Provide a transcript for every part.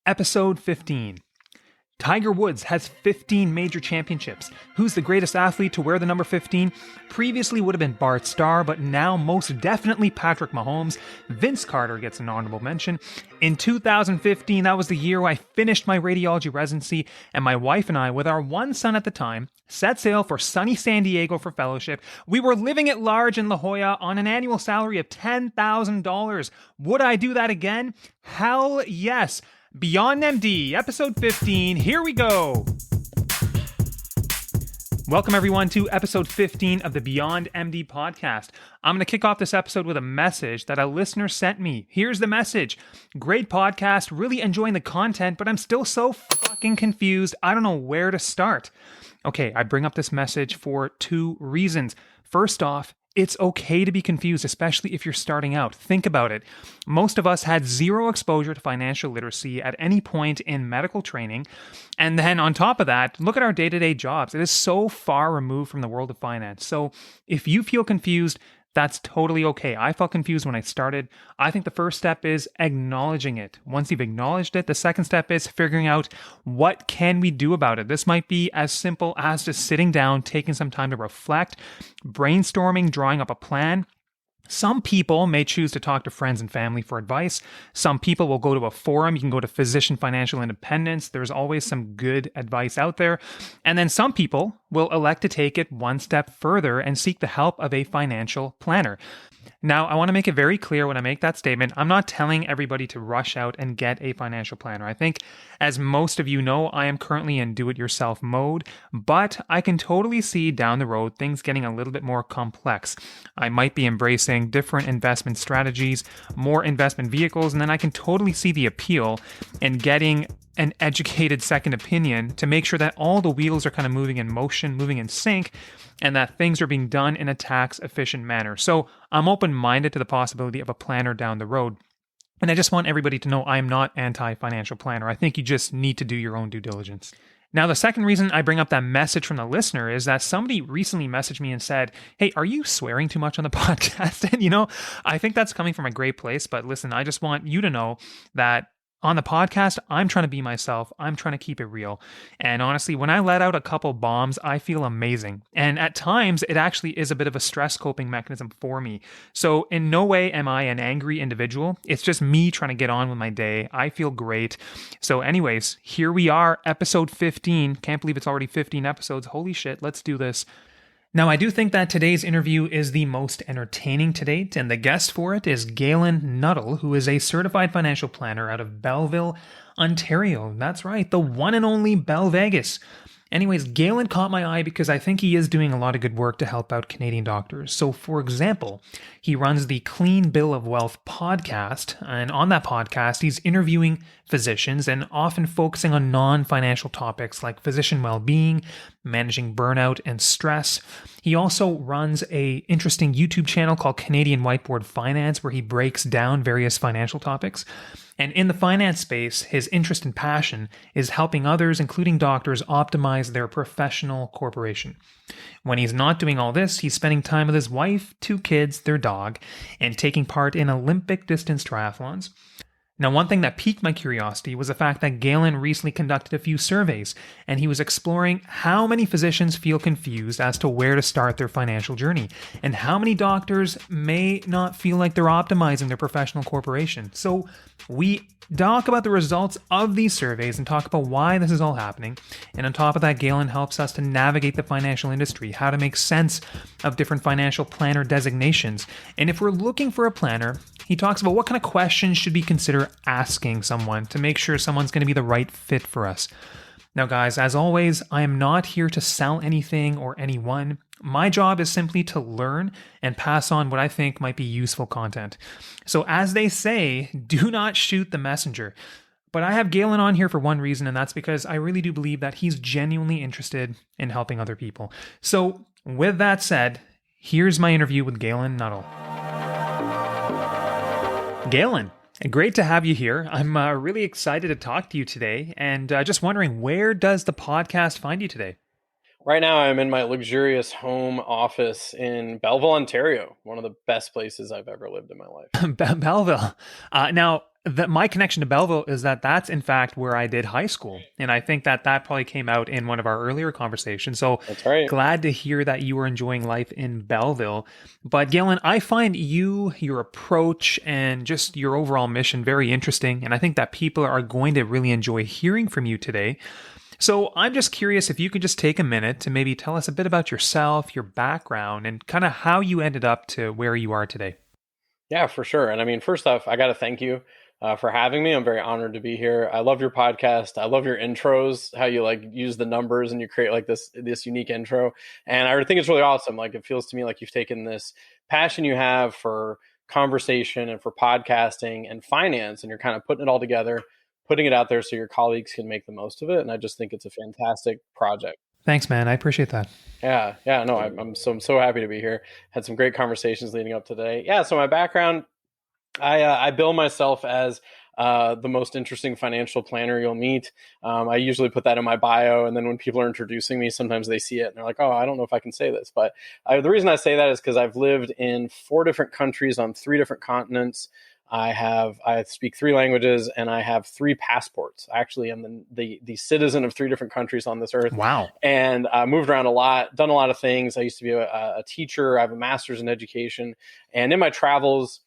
Episode 15. Tiger Woods has 15 major championships. Who's the greatest athlete to wear the number 15? Previously would have been Bart Starr, but now most definitely Patrick Mahomes. Vince Carter gets an honorable mention. In 2015, that was the year I finished my radiology residency, and my wife and I, with our one son at the time, set sail for sunny San Diego for fellowship. We were living at large in La Jolla on an annual salary of $10,000. Would I do that again? Hell yes. Beyond MD, episode 15, here we go! Welcome everyone to episode 15 of the Beyond MD podcast. I'm going to kick off this episode with a message that a listener sent me. Here's the message. Great podcast, really enjoying the content, but I'm still so fucking confused. I don't know where to start. Okay, I bring up this message for two reasons. First off, it's okay to be confused, especially if you're starting out. Think about it. Most of us had zero exposure to financial literacy at any point in medical training. And then on top of that, look at our day-to-day jobs. It is so far removed from the world of finance. So if you feel confused, that's totally okay. I felt confused when I started. I think the first step is acknowledging it. Once you've acknowledged it, the second step is figuring out what can we do about it. This might be as simple as just sitting down, taking some time to reflect, brainstorming, drawing up a plan. Some people may choose to talk to friends and family for advice. Some people will go to a forum. You can go to Physician Financial Independence. There's always some good advice out there. And then some people will elect to take it one step further and seek the help of a financial planner. Now, I want to make it very clear when I make that statement, I'm not telling everybody to rush out and get a financial planner. I think, as most of you know, I am currently in do-it-yourself mode, but I can totally see down the road things getting a little bit more complex. I might be embracing different investment strategies, more investment vehicles, and then I can totally see the appeal in getting an educated second opinion to make sure that all the wheels are kind of moving in motion, moving in sync, and that things are being done in a tax-efficient manner. So I'm open-minded to the possibility of a planner down the road. And I just want everybody to know I'm not anti-financial planner. I think you just need to do your own due diligence. Now, the second reason I bring up that message from the listener is that somebody recently messaged me and said, hey, are you swearing too much on the podcast? And I think that's coming from a great place. But listen, I just want you to know that on the podcast, I'm trying to be myself. I'm trying to keep it real. And honestly, when I let out a couple bombs, I feel amazing. And at times, it actually is a bit of a stress coping mechanism for me. So in no way am I an angry individual. It's just me trying to get on with my day. I feel great. So anyways, here we are, episode 15. Can't believe it's already 15 episodes. Holy shit, let's do this. Now, I do think that today's interview is the most entertaining to date, and the guest for it is Galen Nuttall, who is a certified financial planner out of Belleville, Ontario. That's right, the one and only Bell Vegas. Anyways, Galen caught my eye because I think he is doing a lot of good work to help out Canadian doctors. So, for example, he runs the Clean Bill of Wealth podcast, and on that podcast, he's interviewing physicians and often focusing on non-financial topics like physician well-being, managing burnout and stress. He also runs an interesting YouTube channel called Canadian Whiteboard Finance, where he breaks down various financial topics. And in the finance space, his interest and passion is helping others, including doctors, optimize their professional corporation. When he's not doing all this, he's spending time with his wife, 2 kids, their dog, and taking part in Olympic distance triathlons. Now, one thing that piqued my curiosity was the fact that Galen recently conducted a few surveys, and he was exploring how many physicians feel confused as to where to start their financial journey, and how many doctors may not feel like they're optimizing their professional corporation. So we talk about the results of these surveys and talk about why this is all happening. And on top of that, Galen helps us to navigate the financial industry, how to make sense of different financial planner designations. And if we're looking for a planner, he talks about what kind of questions should we consider asking someone to make sure someone's going to be the right fit for us. Now, guys, as always, I am not here to sell anything or anyone. My job is simply to learn and pass on what I think might be useful content. So as they say, do not shoot the messenger. But I have Galen on here for one reason, and that's because I really do believe that he's genuinely interested in helping other people. So with that said, here's my interview with Galen Nuttall. Galen, great to have you here. I'm really excited to talk to you today, and just wondering, where does the podcast find you today? Right now, I'm in my luxurious home office in Belleville, Ontario, one of the best places I've ever lived in my life. Belleville. Now, my connection to Belleville is that that's in fact where I did high school, and I think that that probably came out in one of our earlier conversations. So That's right. glad to hear that you were enjoying life in Belleville. But Galen, I find you, your approach, and just your overall mission very interesting, and I think that people are going to really enjoy hearing from you today. So I'm just curious if you could just take a minute to maybe tell us a bit about yourself, your background, and kind of how you ended up to where you are today. Yeah, for sure. And I mean, first off, I got to thank you for having me. I'm very honored to be here. I love your podcast. I love your intros, how you like use the numbers and you create like this unique intro. And I think it's really awesome. Like it feels to me like you've taken this passion you have for conversation and for podcasting and finance, and you're kind of putting it all together, putting it out there so your colleagues can make the most of it. And I just think it's a fantastic project. Thanks, man. I appreciate that. Yeah, no, I'm so happy to be here. Had some great conversations leading up to today. Yeah, so my background, I bill myself as the most interesting financial planner you'll meet. I usually put that in my bio, and then when people are introducing me, sometimes they see it and they're like, "Oh, I don't know if I can say this." But the reason I say that is because I've lived in 4 different countries on 3 different continents. I speak 3 languages, and I have 3 passports. Actually, I'm the citizen of 3 different countries on this earth, Wow. and moved around a lot, done a lot of things. I used to be a teacher. I have a master's in education, and in my travels,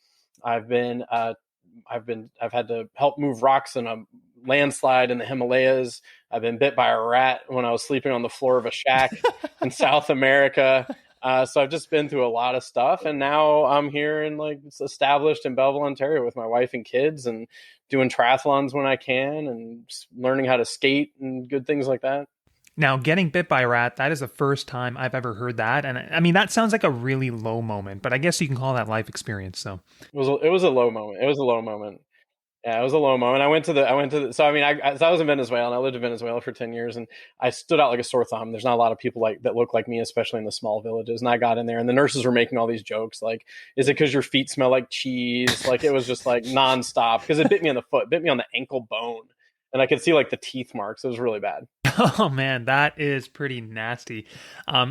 I've been I've had to help move rocks in a landslide in the Himalayas. I've been bit by a rat when I was sleeping on the floor of a shack in South America. So I've just been through a lot of stuff, and now I'm here and like it's established in Belleville, Ontario, with my wife and kids, and doing triathlons when I can, and learning how to skate and good things like that. Now, getting bit by a rat, that is the first time I've ever heard that. And I mean, that sounds like a really low moment, but I guess you can call that life experience. So, It was a low moment. It was a low moment. Yeah, it was a low moment. So I mean, so I was in Venezuela, and I lived in Venezuela for 10 years, and I stood out like a sore thumb. There's not a lot of people like that look like me, especially in the small villages. And I got in there, and the nurses were making all these jokes like, is it because your feet smell like cheese? Like it was just like nonstop, because it bit me on the foot, bit me on the ankle bone, and I could see like the teeth marks. It was really bad. oh man, that is pretty nasty.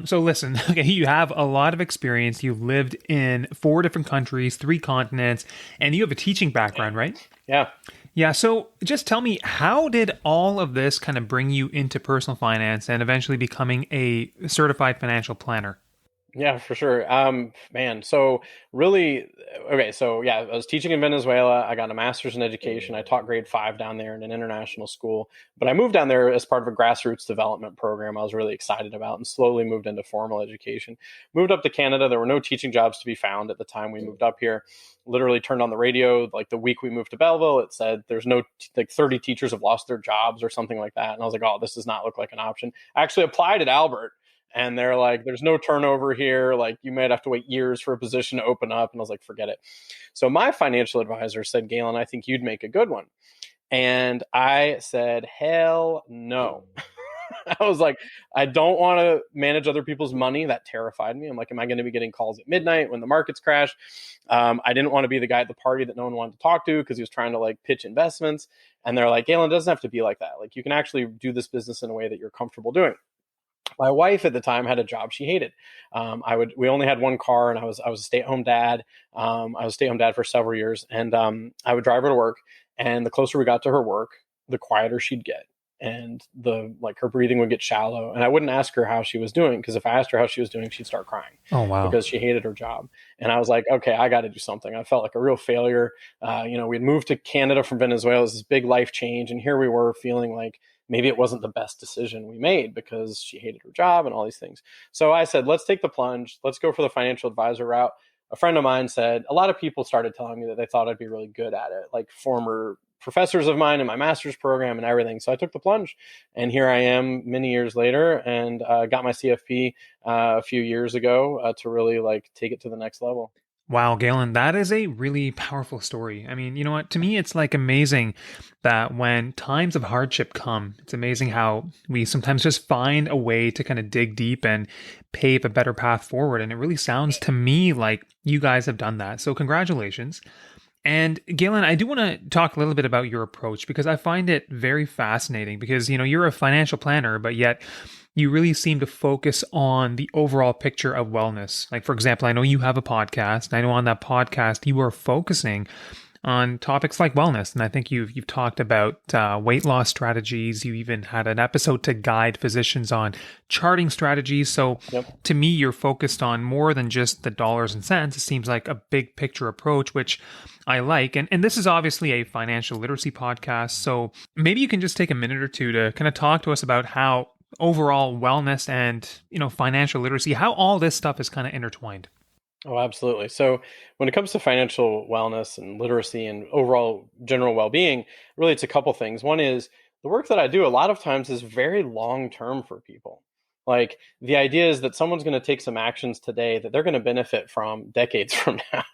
So listen, okay, you have a lot of experience. You've lived in 4 different countries, 3 continents, and you have a teaching background, right? Yeah. Yeah, so just tell me, how did all of this kind of bring you into personal finance and eventually becoming a certified financial planner? Yeah, for sure. Man, so really, okay, so yeah, I was teaching in Venezuela. I got a master's in education. I taught grade 5 down there in an international school, but I moved down there as part of a grassroots development program I was really excited about, and slowly moved into formal education. Moved up to Canada. There were no teaching jobs to be found at the time we moved up here. Literally turned on the radio like the week we moved to Belleville. It said there's no like 30 teachers have lost their jobs or something like that. And I was like, oh, this does not look like an option. I actually applied at Albert, and they're like, there's no turnover here. Like, you might have to wait years for a position to open up. And I was like, forget it. So my financial advisor said, Galen, I think you'd make a good one. And I said, hell no. I was like, I don't want to manage other people's money. That terrified me. I'm like, am I going to be getting calls at midnight when the markets crash? I didn't want to be the guy at the party that no one wanted to talk to because he was trying to like pitch investments. And they're like, Galen, it doesn't have to be like that. Like, you can actually do this business in a way that you're comfortable doing. My wife at the time had a job she hated. We only had one car, and I was a stay-at-home dad. I was a stay-at-home dad for several years, and I would drive her to work. And the closer we got to her work, the quieter she'd get, and her breathing would get shallow. And I wouldn't ask her how she was doing, because if I asked her how she was doing, she'd start crying. Oh, wow. Because she hated her job. And I was like, okay, I got to do something. I felt like a real failure. We'd moved to Canada from Venezuela. It was this big life change, and here we were feeling like maybe it wasn't the best decision we made because she hated her job and all these things. So I said, let's take the plunge. Let's go for the financial advisor route. A friend of mine said, a lot of people started telling me that they thought I'd be really good at it, like former professors of mine in my master's program and everything. So I took the plunge, and here I am many years later, and got my CFP a few years ago to really like take it to the next level. Wow, Galen, that is a really powerful story. I mean, you know what? To me, it's like amazing that when times of hardship come, it's amazing how we sometimes just find a way to kind of dig deep and pave a better path forward. And it really sounds to me like you guys have done that. So, congratulations. And Galen, I do want to talk a little bit about your approach because I find it very fascinating because, you're a financial planner, but yet you really seem to focus on the overall picture of wellness. Like, for example, I know you have a podcast, and I know on that podcast you are focusing on topics like wellness. And I think you've talked about weight loss strategies. You even had an episode to guide physicians on charting strategies. So Yep. to me, you're focused on more than just the dollars and cents. It seems like a big picture approach, which I like. And this is obviously a financial literacy podcast. So maybe you can just take a minute or two to kind of talk to us about how overall wellness and, financial literacy, how all this stuff is kind of intertwined. Oh, absolutely. So when it comes to financial wellness and literacy and overall general well-being, really it's a couple things. One is the work that I do a lot of times is very long-term for people. Like the idea is that someone's going to take some actions today that they're going to benefit from decades from now.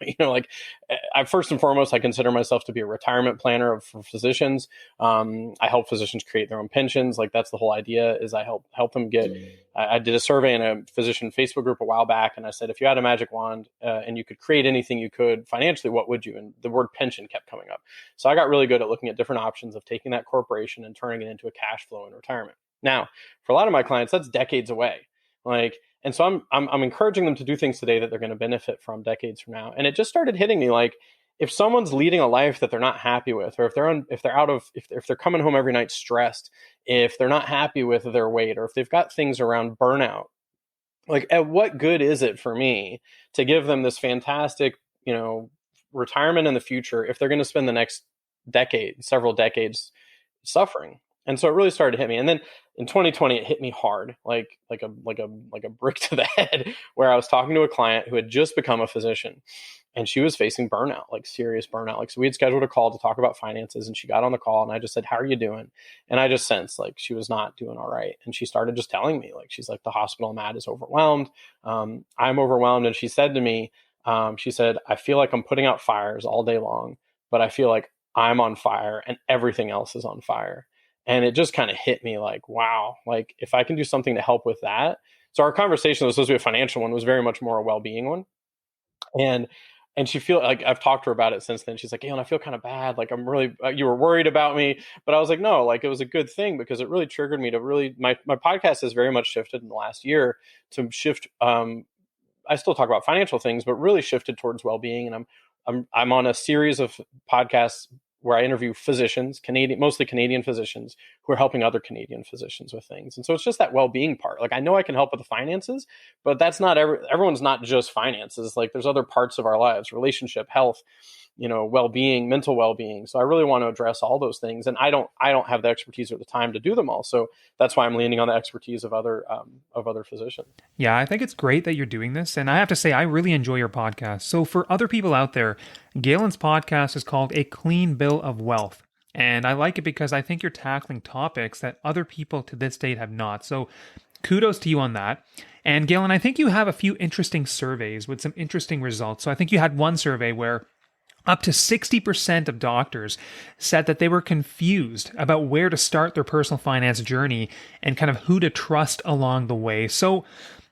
I first and foremost, I consider myself to be a retirement planner for physicians. I help physicians create their own pensions. Like that's the whole idea is I help them get. I did a survey in a physician Facebook group a while back, and I said, if you had a magic wand and you could create anything you could financially, what would you? And the word pension kept coming up. So I got really good at looking at different options of taking that corporation and turning it into a cash flow in retirement. Now, for a lot of my clients, that's decades away. And so I'm encouraging them to do things today that they're going to benefit from decades from now. And it just started hitting me like, if someone's leading a life that they're not happy with, or if they're coming home every night stressed, if they're not happy with their weight, or if they've got things around burnout, like at what good is it for me to give them this fantastic, retirement in the future if they're going to spend the next several decades suffering? And so it really started to hit me. And then in 2020, it hit me hard, like a brick to the head, where I was talking to a client who had just become a physician, and she was facing burnout, like serious burnout. Like, so we had scheduled a call to talk about finances, and she got on the call, and I just said, "How are you doing?" And I just sensed like she was not doing all right. And she started just telling me, like, she's like, "The hospital I'm at is overwhelmed. I'm overwhelmed." And she said to me, "I feel like I'm putting out fires all day long, but I feel like I'm on fire and everything else is on fire." And it just kind of hit me like, wow, like if I can do something to help with that. So our conversation was supposed to be a financial one, was very much more a well-being one. And she feel like, I've talked to her about it since then. She's like, I feel kind of bad. Like I'm really, you were worried about me, but I was like, no, like it was a good thing because it really triggered me to really, my podcast has very much shifted in the last year to shift. I still talk about financial things, but really shifted towards well-being. And I'm on a series of podcasts where I interview physicians, mostly Canadian physicians, who are helping other Canadian physicians with things. And so it's just that well-being part. Like I know I can help with the finances, but that's not everyone's not just finances. Like there's other parts of our lives, relationship, health, well-being, mental well-being. So I really want to address all those things. And I don't have the expertise or the time to do them all. So that's why I'm leaning on the expertise of other physicians. Yeah, I think it's great that you're doing this. And I have to say, I really enjoy your podcast. So for other people out there, Galen's podcast is called A Clean Bill of Wealth. And I like it because I think you're tackling topics that other people to this date have not. So kudos to you on that. And Galen, I think you have a few interesting surveys with some interesting results. So I think you had one survey where up to 60% of doctors said that they were confused about where to start their personal finance journey and kind of who to trust along the way. So,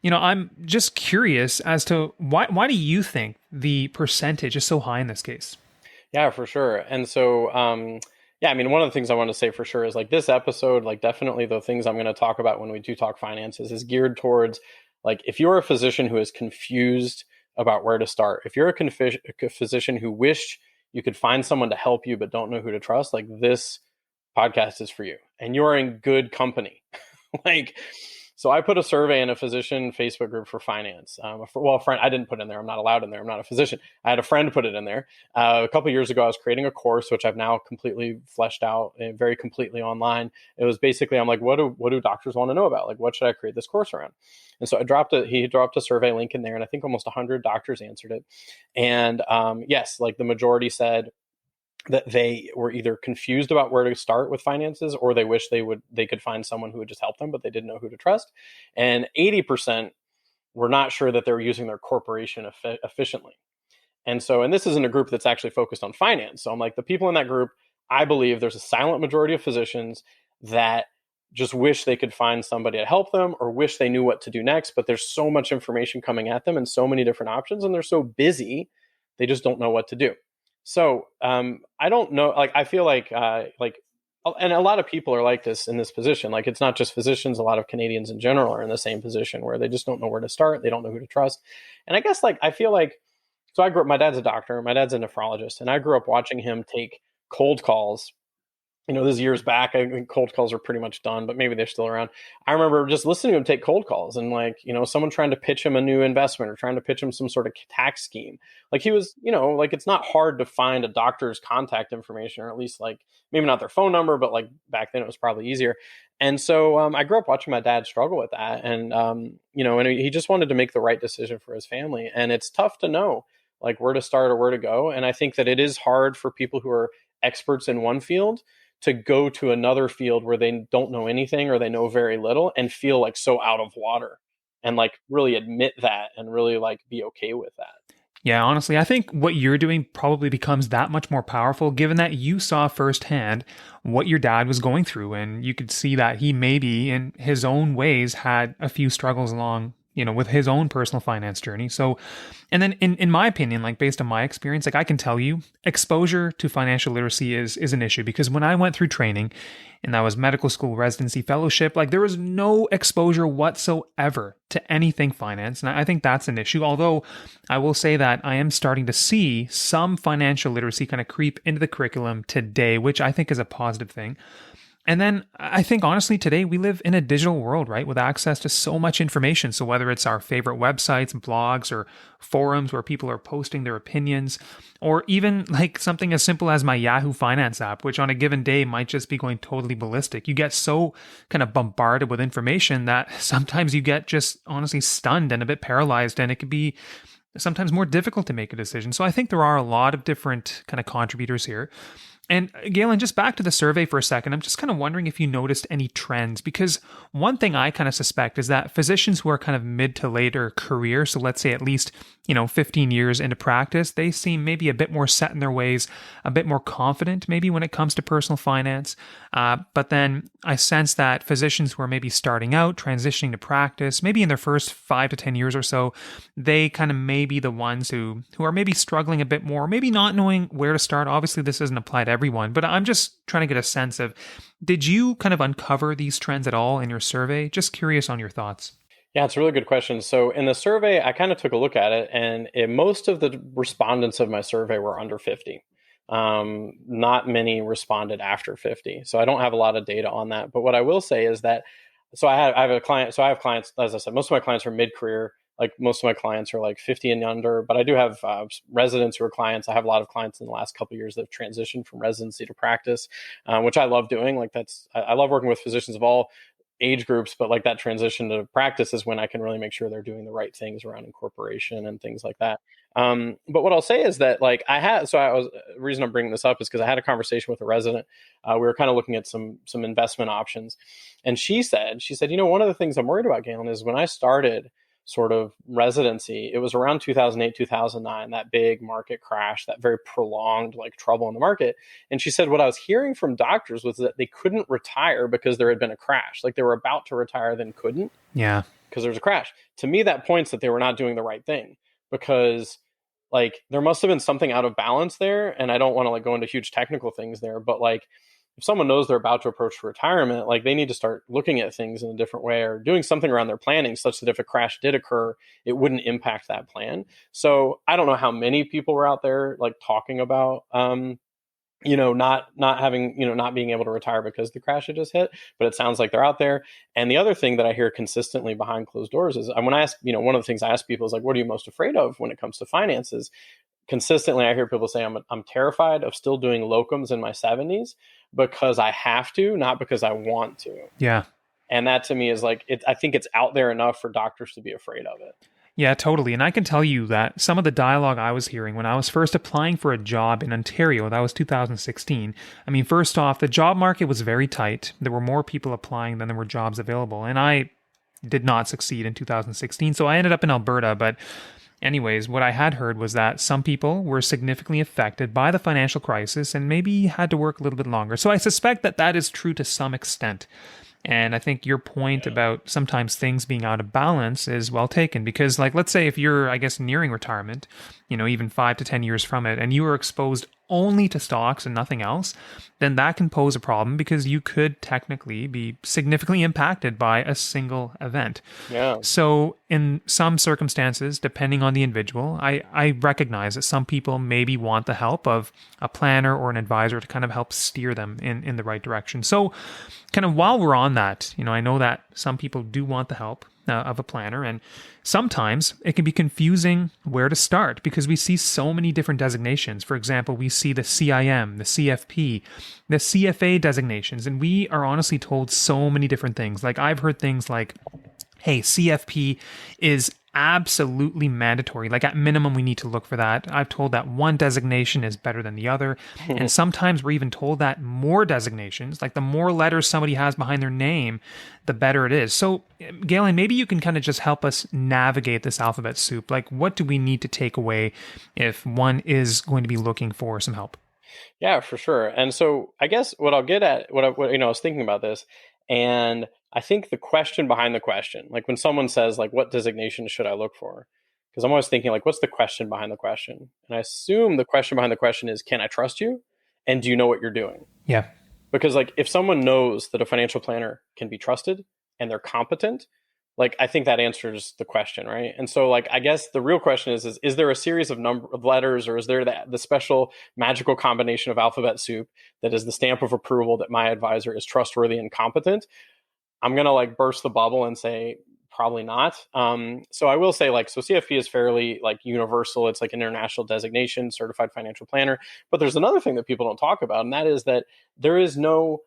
I'm just curious as to why do you think the percentage is so high in this case? Yeah, for sure. And so, one of the things I want to say for sure is like this episode, like definitely the things I'm going to talk about when we do talk finances is geared towards like if you're a physician who is confused about where to start. If you're a physician who wished you could find someone to help you but don't know who to trust, like this podcast is for you. And you're in good company. So I put a survey in a physician Facebook group for finance. A friend, I didn't put in there. I'm not allowed in there. I'm not a physician. I had a friend put it in there. A couple of years ago, I was creating a course, which I've now completely fleshed out very completely online. It was basically, I'm like, what do doctors want to know about? Like, what should I create this course around? And so he dropped a survey link in there, and I think almost 100 doctors answered it. And yes, like the majority said that they were either confused about where to start with finances, or they wish they could find someone who would just help them, but they didn't know who to trust. And 80% were not sure that they were using their corporation efficiently. And this isn't a group that's actually focused on finance. So I'm like, the people in that group, I believe there's a silent majority of physicians that just wish they could find somebody to help them or wish they knew what to do next, but there's so much information coming at them and so many different options, and they're so busy, they just don't know what to do. So I don't know. Like I feel like, and a lot of people are like this in this position. Like it's not just physicians. A lot of Canadians in general are in the same position where they just don't know where to start. They don't know who to trust. And I guess like I feel like so I grew up. My dad's a doctor. My dad's a nephrologist, and I grew up watching him take cold calls. This is years back. I think cold calls are pretty much done, but maybe they're still around. I remember just listening to him take cold calls and like, someone trying to pitch him a new investment or trying to pitch him some sort of tax scheme. Like he was, like it's not hard to find a doctor's contact information, or at least like maybe not their phone number, but like back then it was probably easier. And so I grew up watching my dad struggle with that. And, and he just wanted to make the right decision for his family. And it's tough to know like where to start or where to go. And I think that it is hard for people who are experts in one field to go to another field where they don't know anything or they know very little and feel like so out of water, and like really admit that and really like be okay with that. Yeah, honestly, I think what you're doing probably becomes that much more powerful given that you saw firsthand what your dad was going through, and you could see that he maybe in his own ways had a few struggles along, with his own personal finance journey. So, and then in my opinion, like based on my experience, like I can tell you exposure to financial literacy is an issue, because when I went through training and that was medical school, residency, fellowship, like there was no exposure whatsoever to anything finance. And I think that's an issue. Although I will say that I am starting to see some financial literacy kind of creep into the curriculum today, which I think is a positive thing. And then I think honestly today we live in a digital world, right, with access to so much information. So whether it's our favorite websites, blogs, or forums where people are posting their opinions, or even like something as simple as my Yahoo Finance app, which on a given day might just be going totally ballistic. You get so kind of bombarded with information that sometimes you get just honestly stunned and a bit paralyzed, and it could be sometimes more difficult to make a decision. So I think there are a lot of different kind of contributors here. And Galen, just back to the survey for a second, I'm just kind of wondering if you noticed any trends, because one thing I kind of suspect is that physicians who are kind of mid to later career, so let's say at least, 15 years into practice, they seem maybe a bit more set in their ways, a bit more confident maybe when it comes to personal finance. But then I sense that physicians who are maybe starting out, transitioning to practice, maybe in their first 5 to 10 years or so, they kind of may be the ones who are maybe struggling a bit more, maybe not knowing where to start. Obviously, this doesn't apply to everyone, but I'm just trying to get a sense of, did you kind of uncover these trends at all in your survey? Just curious on your thoughts. Yeah, it's a really good question. So in the survey, I kind of took a look at it, and most of the respondents of my survey were under 50. Not many responded after 50. So I don't have a lot of data on that. But what I will say is that, I have a client. So I have clients, as I said, most of my clients are mid-career. Like most of my clients are like 50 and under, but I do have residents who are clients. I have a lot of clients in the last couple of years that have transitioned from residency to practice, which I love doing. Like I love working with physicians of all age groups, but like that transition to practice is when I can really make sure they're doing the right things around incorporation and things like that. But what I'll say is that like the reason I'm bringing this up is because I had a conversation with a resident. We were kind of looking at some investment options, and she said, one of the things I'm worried about, Galen, is when I started sort of residency, it was around 2008, 2009, that big market crash, that very prolonged like trouble in the market. And she said, what I was hearing from doctors was that they couldn't retire because there had been a crash. Like they were about to retire, then couldn't. Yeah. Because there was a crash. To me, that points that they were not doing the right thing, because like there must have been something out of balance there. And I don't want to like go into huge technical things there, but like if someone knows they're about to approach retirement, like they need to start looking at things in a different way or doing something around their planning such that if a crash did occur, it wouldn't impact that plan. So I don't know how many people were out there like talking about, not having, not being able to retire because the crash had just hit, but it sounds like they're out there. And the other thing that I hear consistently behind closed doors is when I ask, one of the things I ask people is like, what are you most afraid of when it comes to finances? Consistently, I hear people say, I'm terrified of still doing locums in my 70s because I have to, not because I want to. Yeah. And that to me is like, I think it's out there enough for doctors to be afraid of it. Yeah, totally. And I can tell you that some of the dialogue I was hearing when I was first applying for a job in Ontario, that was 2016. I mean, first off, the job market was very tight. There were more people applying than there were jobs available. And I did not succeed in 2016. So I ended up in Alberta, but anyways, what I had heard was that some people were significantly affected by the financial crisis and maybe had to work a little bit longer. So I suspect that that is true to some extent. And I think your point about sometimes things being out of balance is well taken, because like, let's say if you're, I guess, nearing retirement, even 5 to 10 years from it, and you are exposed only to stocks and nothing else, then that can pose a problem because you could technically be significantly impacted by a single event. Yeah. So, in some circumstances, depending on the individual, I recognize that some people maybe want the help of a planner or an advisor to kind of help steer them in the right direction. So, kind of while we're on that, I know that some people do want the help of a planner, and sometimes it can be confusing where to start because we see so many different designations. For example, we see the CIM, the CFP, the CFA designations, and we are honestly told so many different things. Like I've heard things like, hey, CFP is absolutely mandatory. Like at minimum, we need to look for that. I've told that one designation is better than the other. And sometimes we're even told that more designations, like the more letters somebody has behind their name, the better it is. So Galen, maybe you can kind of just help us navigate this alphabet soup. Like what do we need to take away if one is going to be looking for some help? Yeah, for sure. And so I guess what I'll get at, I was thinking about this, and I think the question behind the question, like when someone says like, what designation should I look for? Because I'm always thinking like, what's the question behind the question? And I assume the question behind the question is, can I trust you? And do you know what you're doing? Yeah. Because like if someone knows that a financial planner can be trusted and they're competent, like I think that answers the question, right? And so like I guess the real question is there a series of number of letters, or is there the special magical combination of alphabet soup that is the stamp of approval that my advisor is trustworthy and competent? I'm gonna like burst the bubble and say probably not. So I will say like, so CFP is fairly like universal. It's like an international designation, certified financial planner. But there's another thing that people don't talk about, and that is that there is no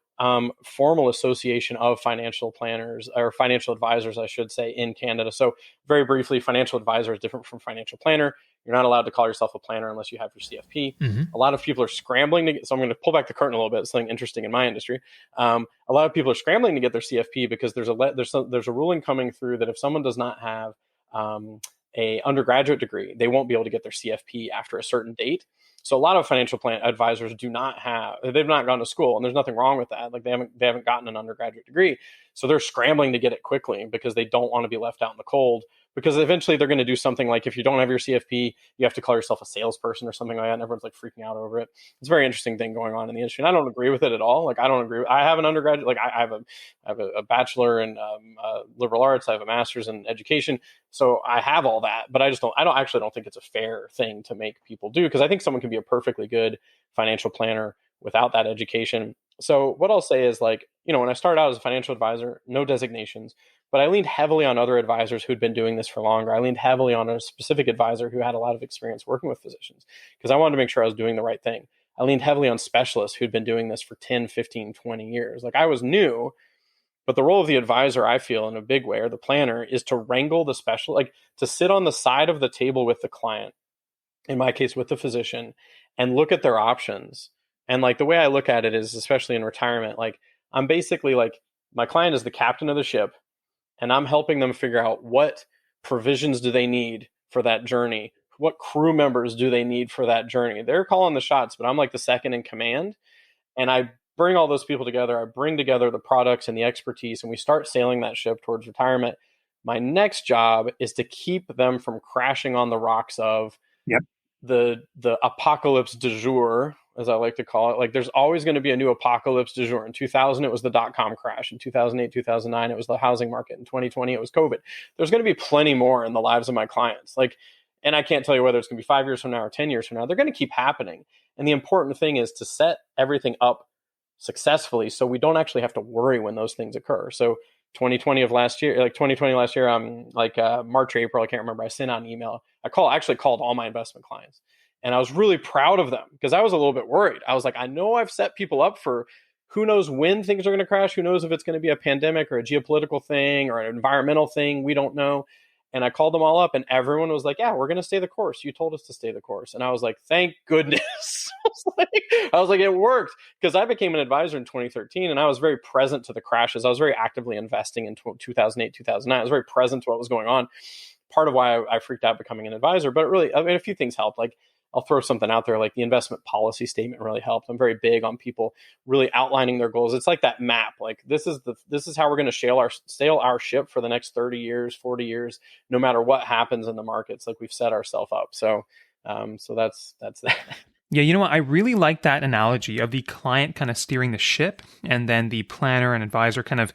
formal association of financial planners or financial advisors, I should say, in Canada. So very briefly, financial advisor is different from financial planner. You're not allowed to call yourself a planner unless you have your CFP. Mm-hmm. A lot of people are scrambling to get, so I'm going to pull back the curtain a little bit. It's something interesting in my industry. A lot of people are scrambling to get their CFP because there's a ruling coming through that if someone does not have a undergraduate degree, they won't be able to get their CFP after a certain date. So a lot of financial plan advisors they've not gone to school, and there's nothing wrong with that. Like they haven't gotten an undergraduate degree. So they're scrambling to get it quickly because they don't want to be left out in the cold, because eventually they're going to do something like, if you don't have your CFP, you have to call yourself a salesperson or something like that. And everyone's like freaking out over it. It's a very interesting thing going on in the industry. And I don't agree with it at all. Like I don't agree. I have an undergraduate, like I have a bachelor in liberal arts. I have a master's in education. So I have all that, but I don't think it's a fair thing to make people do, because I think someone can be a perfectly good financial planner without that education. So what I'll say is like, when I started out as a financial advisor, no designations, but I leaned heavily on other advisors who'd been doing this for longer. I leaned heavily on a specific advisor who had a lot of experience working with physicians, because I wanted to make sure I was doing the right thing. I leaned heavily on specialists who'd been doing this for 10, 15, 20 years. Like I was new, but the role of the advisor, I feel, in a big way, or the planner, is to wrangle the special, like to sit on the side of the table with the client, in my case with the physician, and look at their options. And like the way I look at it is, especially in retirement, like I'm basically like, my client is the captain of the ship, and I'm helping them figure out what provisions do they need for that journey, what crew members do they need for that journey. They're calling the shots, but I'm like the second in command, and I bring all those people together. I bring together the products and the expertise, and we start sailing that ship towards retirement. My next job is to keep them from crashing on the rocks of the apocalypse du jour, as I like to call it. Like there's always going to be a new apocalypse du jour. In 2000, it was the dot-com crash. In 2008, 2009, it was the housing market. In 2020, it was COVID. There's going to be plenty more in the lives of my clients. Like, and I can't tell you whether it's going to be 5 years from now or 10 years from now. They're going to keep happening. And the important thing is to set everything up successfully so we don't actually have to worry when those things occur. So 2020 last year, March or April, I can't remember, I sent out an email. I actually called all my investment clients, and I was really proud of them because I was a little bit worried. I was like, I know I've set people up for who knows when things are going to crash. Who knows if it's going to be a pandemic or a geopolitical thing or an environmental thing. We don't know. And I called them all up, and everyone was like, yeah, we're going to stay the course. You told us to stay the course. And I was like, thank goodness. I was like, it worked, because I became an advisor in 2013, and I was very present to the crashes. I was very actively investing in 2008, 2009. I was very present to what was going on. Part of why I freaked out becoming an advisor, but really, I mean, a few things helped. Like I'll throw something out there like the investment policy statement really helped. I'm very big on people really outlining their goals. It's like that map. Like this is how we're going to sail our ship for the next 30 years, 40 years, no matter what happens in the markets. Like we've set ourselves up. So that's that. Yeah, you know what? I really like that analogy of the client kind of steering the ship and then the planner and advisor kind of,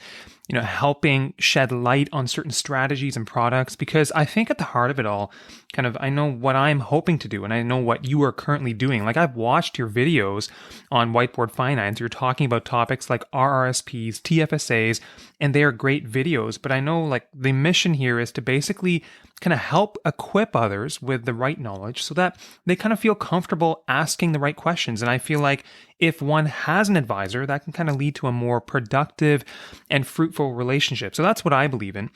helping shed light on certain strategies and products. Because I think at the heart of it all, kind of, I know what I'm hoping to do and I know what you are currently doing. Like I've watched your videos on Whiteboard Finance. You're talking about topics like RRSPs, TFSAs, and they are great videos. But I know like the mission here is to basically kind of help equip others with the right knowledge so that they kind of feel comfortable asking the right questions. And I feel like if one has an advisor, that can kind of lead to a more productive and fruitful relationship. So that's what I believe in.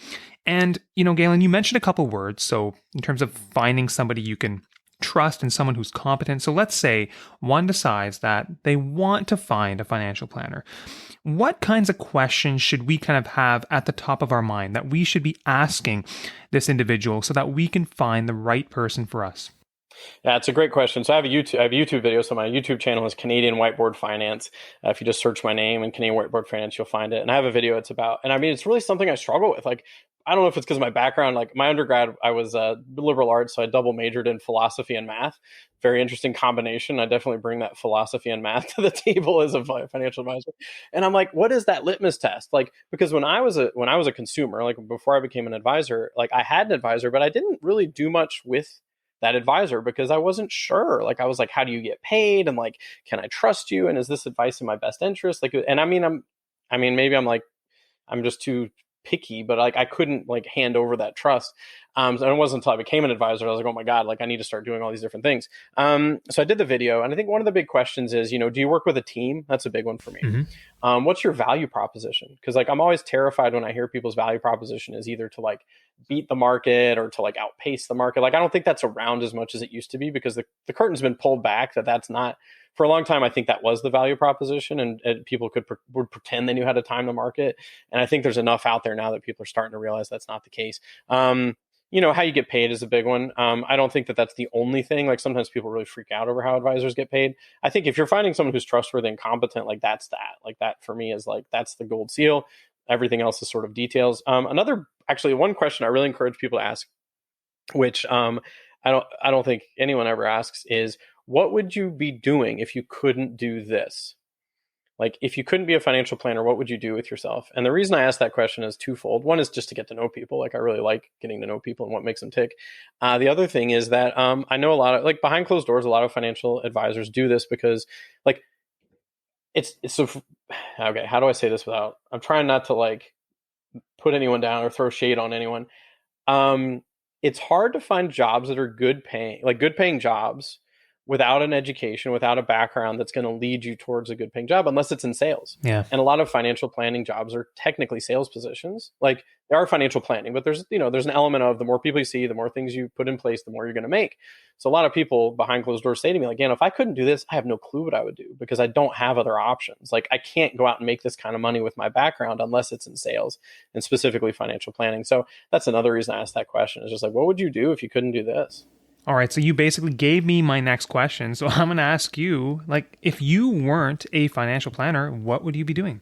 And, Galen, you mentioned a couple words. So in terms of finding somebody you can trust and someone who's competent. So let's say one decides that they want to find a financial planner. What kinds of questions should we kind of have at the top of our mind that we should be asking this individual so that we can find the right person for us? Yeah, it's a great question. So I have a YouTube video. So my YouTube channel is Canadian Whiteboard Finance. If you just search my name and Canadian Whiteboard Finance, you'll find it. And I have a video it's about, and I mean, it's really something I struggle with. Like, I don't know if it's because of my background. Like my undergrad, I was liberal arts, so I double majored in philosophy and math. Very interesting combination. I definitely bring that philosophy and math to the table as a financial advisor. And I'm like, what is that litmus test? Like, because when I was a consumer, like before I became an advisor, like I had an advisor, but I didn't really do much with that advisor because I wasn't sure. Like I was like, how do you get paid? And like, can I trust you? And is this advice in my best interest? Like, and maybe I'm just too picky, but like I couldn't like hand over that trust. And it wasn't until I became an advisor I was like, oh my God, like I need to start doing all these different things. So I did the video, and I think one of the big questions is, do you work with a team? That's a big one for me. Mm-hmm. What's your value proposition? Because like I'm always terrified when I hear people's value proposition is either to like beat the market or to like outpace the market. Like I don't think that's around as much as it used to be because the curtain's been pulled back. That's not. For a long time, I think that was the value proposition, and people would pretend they knew how to time the market. And I think there's enough out there now that people are starting to realize that's not the case. How you get paid is a big one. I don't think that that's the only thing. Like sometimes people really freak out over how advisors get paid. I think if you're finding someone who's trustworthy and competent, like that's that. Like that for me is like that's the gold seal. Everything else is sort of details. One question I really encourage people to ask, which I don't think anyone ever asks, is what would you be doing if you couldn't do this? Like if you couldn't be a financial planner, what would you do with yourself? And the reason I ask that question is twofold. One is just to get to know people. Like I really like getting to know people and what makes them tick. The other thing is that I know a lot of like behind closed doors, a lot of financial advisors do this because like it's so okay. How do I say this without? I'm trying not to like put anyone down or throw shade on anyone. It's hard to find jobs that are good paying jobs without an education, without a background that's going to lead you towards a good paying job, unless it's in sales. Yeah. And a lot of financial planning jobs are technically sales positions. Like they are financial planning, but there's an element of the more people you see, the more things you put in place, the more you're going to make. So a lot of people behind closed doors say to me like, if I couldn't do this, I have no clue what I would do because I don't have other options. Like I can't go out and make this kind of money with my background unless it's in sales and specifically financial planning. So that's another reason I asked that question is just like, what would you do if you couldn't do this? All right, so you basically gave me my next question. So I'm going to ask you, like, if you weren't a financial planner, what would you be doing?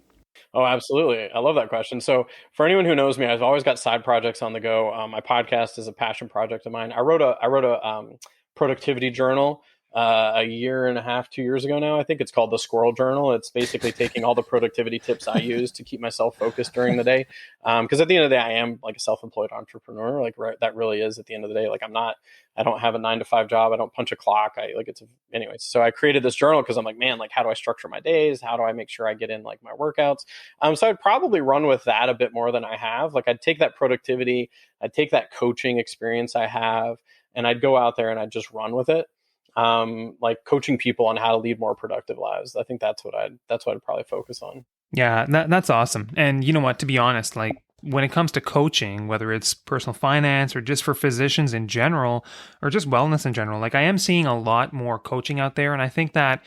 Oh, absolutely. I love that question. So for anyone who knows me, I've always got side projects on the go. My podcast is a passion project of mine. I wrote a productivity journal a year and a half, 2 years ago now. I think it's called the Squirrel Journal. It's basically taking all the productivity tips I use to keep myself focused during the day. Because at the end of the day, I am like a self-employed entrepreneur. Like that really is at the end of the day. Like I don't have a 9-to-5 job. I don't punch a clock. Anyways. So I created this journal because I'm like, man, like how do I structure my days? How do I make sure I get in like my workouts? So I'd probably run with that a bit more than I have. Like I'd take that productivity, I'd take that coaching experience I have, and I'd go out there and I'd just run with it. Like coaching people on how to lead more productive lives. I think that's what I'd probably focus on. Yeah, that's awesome. And you know what, to be honest, like when it comes to coaching, whether it's personal finance or just for physicians in general, or just wellness in general, like I am seeing a lot more coaching out there. And I think that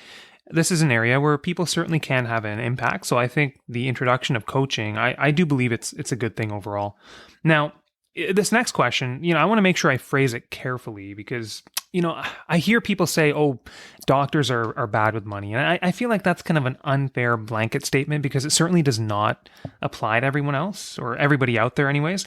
this is an area where people certainly can have an impact. So I think the introduction of coaching, I do believe it's a good thing overall. Now, this next question, I want to make sure I phrase it carefully because I hear people say, oh, doctors are bad with money. And I feel like that's kind of an unfair blanket statement because it certainly does not apply to everyone else or everybody out there, anyways.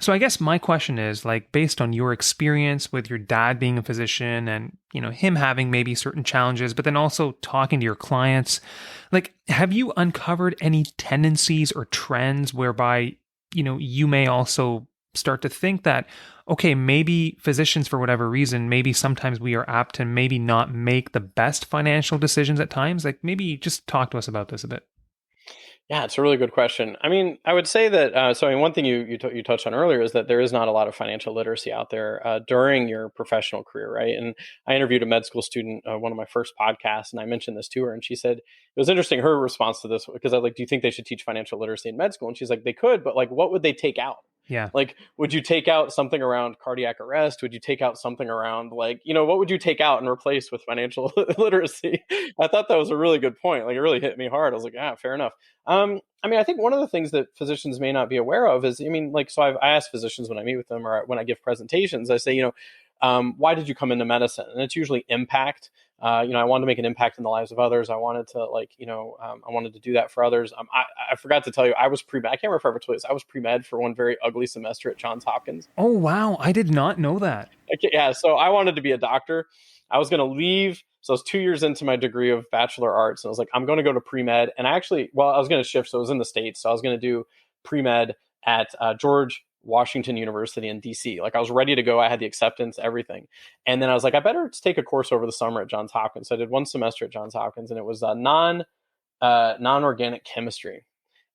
So I guess my question is like, based on your experience with your dad being a physician and, him having maybe certain challenges, but then also talking to your clients, like, have you uncovered any tendencies or trends whereby, you may also start to think that, okay, maybe physicians, for whatever reason, maybe sometimes we are apt to maybe not make the best financial decisions at times? Like, maybe just talk to us about this a bit. Yeah, it's a really good question. I mean, I would say that. One thing you touched on earlier is that there is not a lot of financial literacy out there during your professional career, right? And I interviewed a med school student, one of my first podcasts, and I mentioned this to her, and she said it was interesting. Her response to this, because I was like, "Do you think they should teach financial literacy in med school?" And she's like, "They could, but like, what would they take out?" Yeah. Like, would you take out something around cardiac arrest? Would you take out something around like, what would you take out and replace with financial literacy? I thought that was a really good point. Like, it really hit me hard. I was like, yeah, fair enough. I mean, I think one of the things that physicians may not be aware of is, I mean, like, so I ask physicians when I meet with them or when I give presentations, I say, why did you come into medicine? And it's usually impact. I wanted to make an impact in the lives of others. I wanted to I wanted to do that for others. I forgot to tell you, I was pre-med. I can't remember if I ever told you this. I was pre-med for one very ugly semester at Johns Hopkins. Oh, wow. I did not know that. Okay, yeah. So I wanted to be a doctor. I was going to leave. So I was 2 years into my degree of Bachelor of Arts. And I was like, I'm going to go to pre-med. And I was going to shift. So I was in the States. So I was going to do pre-med at George Washington University in DC. Like, I was ready to go. I had the acceptance, everything. And then I was like, I better take a course over the summer at Johns Hopkins. So I did one semester at Johns Hopkins, and it was non-organic chemistry.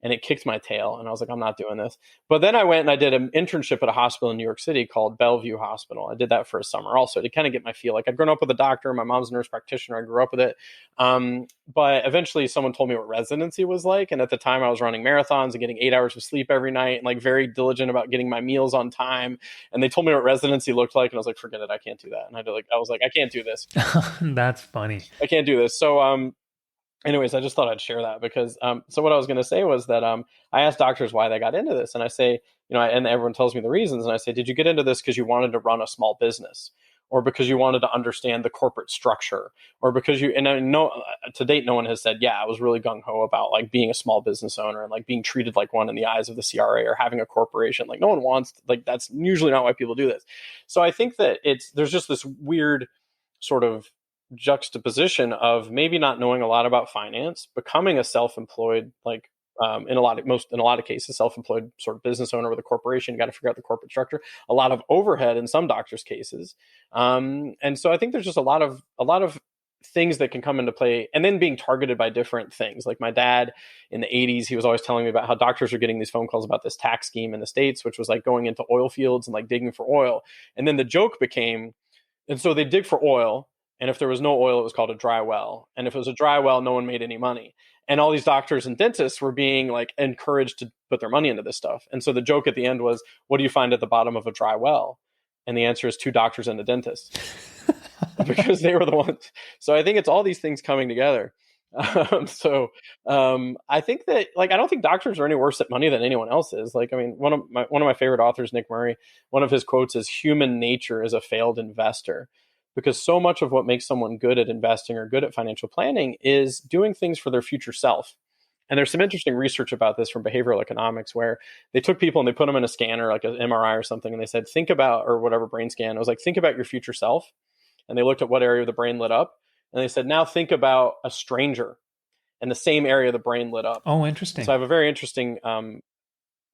And it kicked my tail. And I was like, I'm not doing this. But then I went and I did an internship at a hospital in New York City called Bellevue Hospital. I did that for a summer also to kind of get my feel. Like, I'd grown up with a doctor. My mom's a nurse practitioner. I grew up with it. But eventually someone told me what residency was like. And at the time I was running marathons and getting 8 hours of sleep every night and like very diligent about getting my meals on time. And they told me what residency looked like. And I was like, forget it. I can't do that. And I was like, I can't do this. That's funny. I can't do this. So, anyways, I just thought I'd share that because, so what I was going to say was that I asked doctors why they got into this. And I say, and everyone tells me the reasons. And I say, did you get into this because you wanted to run a small business, or because you wanted to understand the corporate structure, or because and I know to date, no one has said, yeah, I was really gung ho about like being a small business owner and like being treated like one in the eyes of the CRA or having a corporation. Like, no one wants, like, that's usually not why people do this. So I think that there's just this weird sort of juxtaposition of maybe not knowing a lot about finance, becoming a self-employed, like in a lot of cases, self-employed sort of business owner with a corporation. You got to figure out the corporate structure, a lot of overhead in some doctors' cases. And so I think there's just a lot of things that can come into play, and then being targeted by different things. Like my dad in the 80s, he was always telling me about how doctors are getting these phone calls about this tax scheme in the States, which was like going into oil fields and like digging for oil. And then the joke became, and so they dig for oil, and if there was no oil, it was called a dry well. And if it was a dry well, no one made any money. And all these doctors and dentists were being like encouraged to put their money into this stuff. And so the joke at the end was, what do you find at the bottom of a dry well? And the answer is 2 doctors and a dentist. Because they were the ones. So I think it's all these things coming together. I think that, like, I don't think doctors are any worse at money than anyone else is. Like, I mean, one of my favorite authors, Nick Murray, one of his quotes is, human nature is a failed investor. Because so much of what makes someone good at investing or good at financial planning is doing things for their future self. And there's some interesting research about this from behavioral economics, where they took people and they put them in a scanner, like an MRI or something, and they said, think about, or whatever brain scan. It was like, think about your future self. And they looked at what area of the brain lit up. And they said, now think about a stranger, and the same area of the brain lit up. Oh, interesting. So I have a very interesting,